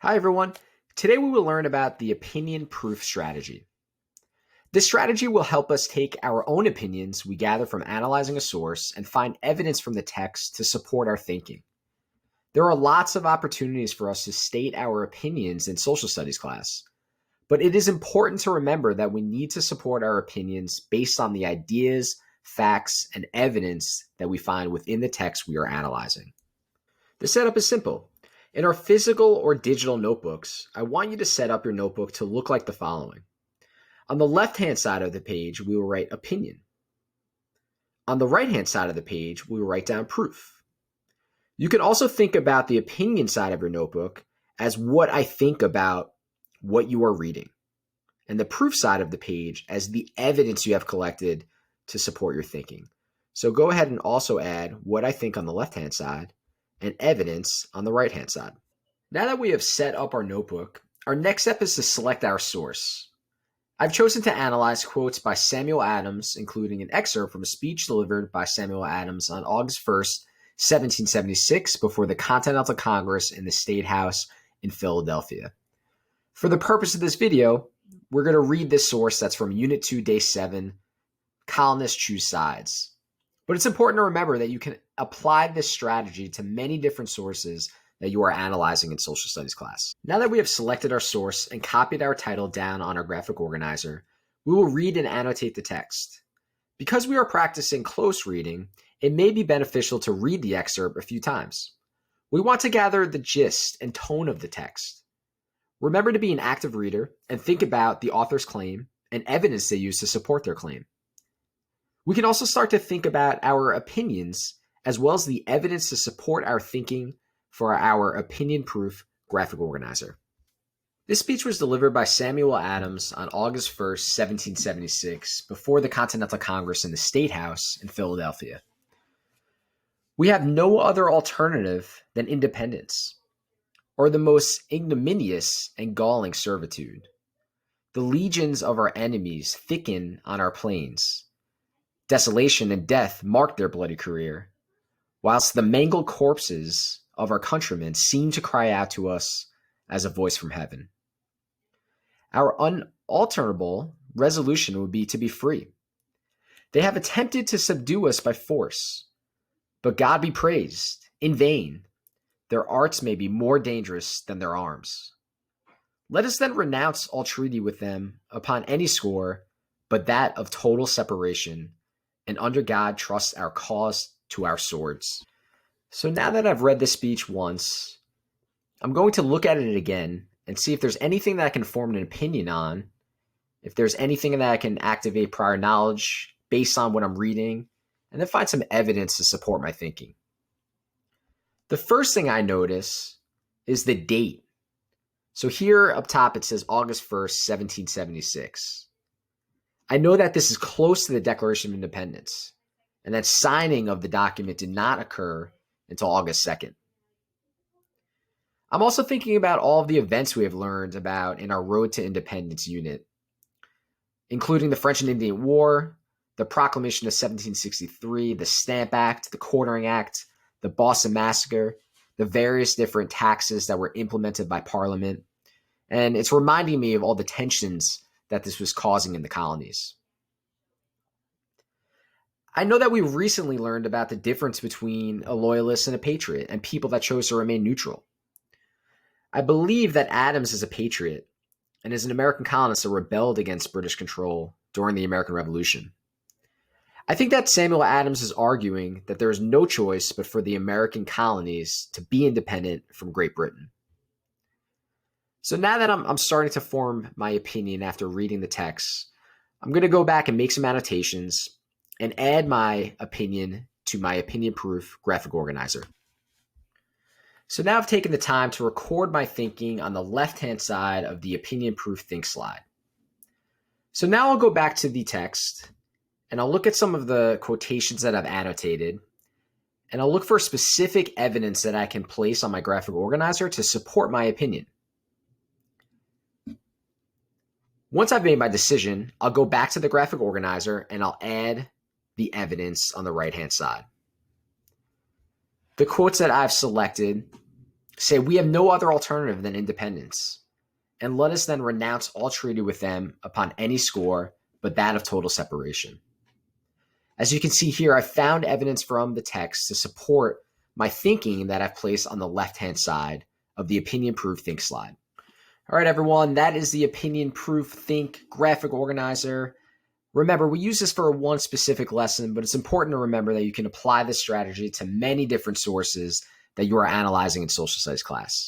Hi everyone. Today we will learn about the opinion-proof strategy. This strategy will help us take our own opinions we gather from analyzing a source and find evidence from the text to support our thinking. There are lots of opportunities for us to state our opinions in social studies class, but it is important to remember that we need to support our opinions based on the ideas, facts, and evidence that we find within the text we are analyzing. The setup is simple. In our physical or digital notebooks, I want you to set up your notebook to look like the following. On the left-hand side of the page, we will write opinion. On the right-hand side of the page, we will write down proof. You can also think about the opinion side of your notebook as what I think about what you are reading, and the proof side of the page as the evidence you have collected to support your thinking. So go ahead and also add what I think on the left-hand side and evidence on the right-hand side. Now that we have set up our notebook, our next step is to select our source. I've chosen to analyze quotes by Samuel Adams, including an excerpt from a speech delivered by Samuel Adams on August 1st, 1776, before the Continental Congress in the State House in Philadelphia. For the purpose of this video, we're going to read this source that's from Unit 2, Day 7, Colonists Choose Sides. But it's important to remember that you can apply this strategy to many different sources that you are analyzing in social studies class. Now that we have selected our source and copied our title down on our graphic organizer, we will read and annotate the text. Because we are practicing close reading, it may be beneficial to read the excerpt a few times. We want to gather the gist and tone of the text. Remember to be an active reader and think about the author's claim and evidence they use to support their claim. We can also start to think about our opinions as well as the evidence to support our thinking for our opinion-proof graphic organizer. This speech was delivered by Samuel Adams on August 1st, 1776, before the Continental Congress in the State House in Philadelphia. We have no other alternative than independence, or the most ignominious and galling servitude. The legions of our enemies thicken on our plains. Desolation and death mark their bloody career, whilst the mangled corpses of our countrymen seem to cry out to us as a voice from heaven. Our unalterable resolution would be to be free. They have attempted to subdue us by force, but God be praised, in vain. Their arts may be more dangerous than their arms. Let us then renounce all treaty with them upon any score but that of total separation, and under God trust our cause to our swords. So now that I've read this speech once, I'm going to look at it again and see if there's anything that I can form an opinion on, if there's anything that I can activate prior knowledge based on what I'm reading, and then find some evidence to support my thinking. The first thing I notice is the date. So here up top it says August 1st, 1776. I know that this is close to the Declaration of Independence, and that signing of the document did not occur until August 2nd. I'm also thinking about all of the events we have learned about in our Road to Independence unit, including the French and Indian War, the Proclamation of 1763, the Stamp Act, the Quartering Act, the Boston Massacre, the various different taxes that were implemented by Parliament, and it's reminding me of all the tensions that this was causing in the colonies. I know that we recently learned about the difference between a loyalist and a patriot and people that chose to remain neutral. I believe that Adams is a patriot and is an American colonist that rebelled against British control during the American Revolution. I think that Samuel Adams is arguing that there is no choice but for the American colonies to be independent from Great Britain. So now that I'm starting to form my opinion after reading the text, I'm going to go back and make some annotations and add my opinion to my opinion-proof graphic organizer. So now I've taken the time to record my thinking on the left-hand side of the opinion-proof think slide. So now I'll go back to the text, and I'll look at some of the quotations that I've annotated, and I'll look for specific evidence that I can place on my graphic organizer to support my opinion. Once I've made my decision, I'll go back to the graphic organizer and I'll add the evidence on the right-hand side. The quotes that I've selected say we have no other alternative than independence, and let us then renounce all treaty with them upon any score but that of total separation. As you can see here, I found evidence from the text to support my thinking that I've placed on the left-hand side of the opinion proof think slide. All right, everyone, that is the opinion proof think graphic organizer. Remember, we use this for one specific lesson, but it's important to remember that you can apply this strategy to many different sources that you are analyzing in social studies class.